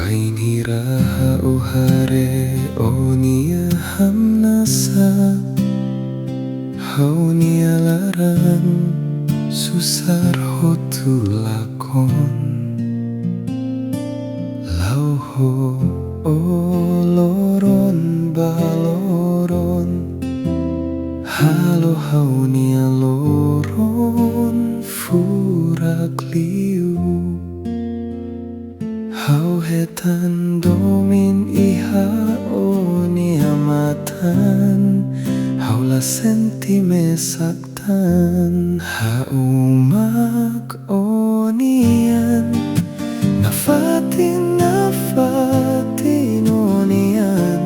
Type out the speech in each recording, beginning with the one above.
Bainira hare O Nian hamnasa Hau nia laran susar hotu lakon Lauho loron baloron Halo hau nia loron furak liu Hau hetan domin iha o niamatan Haula sentime saktan Haumak o nian Nafatin o nian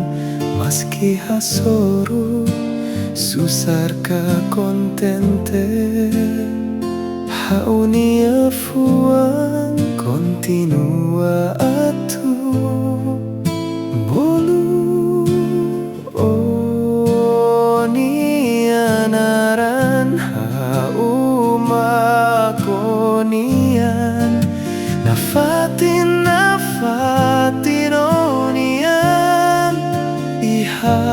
Maski hasoro susar ka kontente Haunia fuan continua atu bolu o nian aran haumak o nian nafatin o nian iha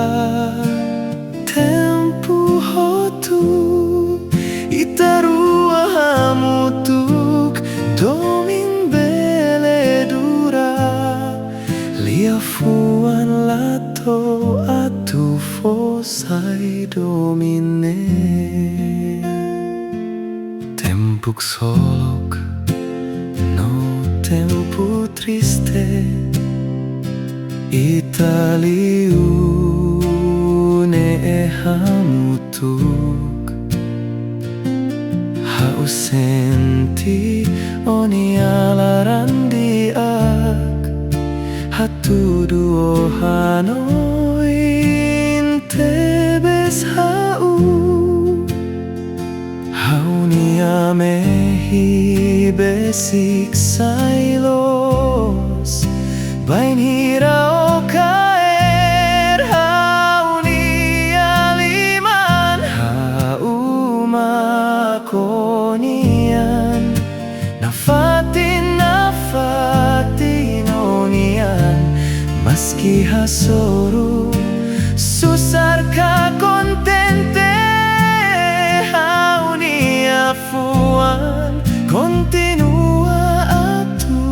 tempu hotu itarua hamutuk domin beledura lia fuan lato atu fosai domine tempuk solok no tempu triste Italiu ne hamutuk Hau senti oni alaran diak Hatu duo hanoin tebes hau Hau nia mehi besik sailos Bain hira o kaer hau nia liman Hau makonian Nafatin o nian Maski hasoru susar ka kontente Hau nia fuan continua atu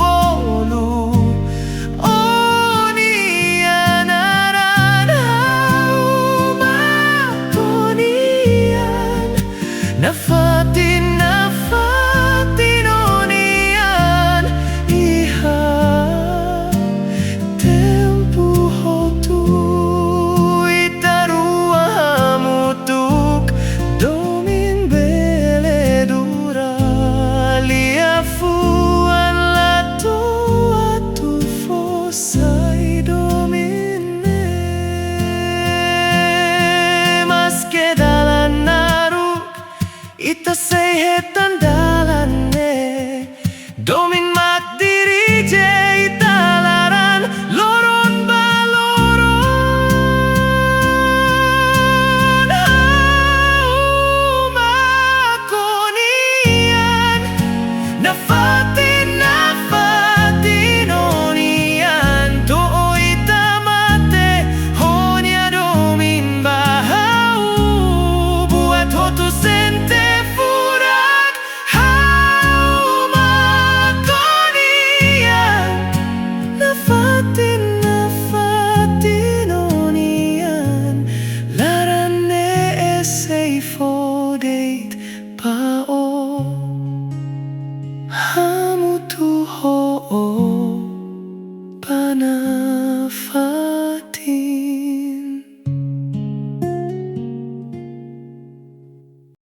bolu o nian aran hau makonian Nafatin o nian iha tempu hotu itarua hamutuk domin beledura lia fuan lato atu fosai domine maske dalan naruk ita sei hetan dalane domin mak dirije ita laran loron baloron hau makonian nafatin o nian to ita mate honia domin bahau buat hotu sente furak hau makonian nafatin o nian larane esei fodeit pao hamutu ho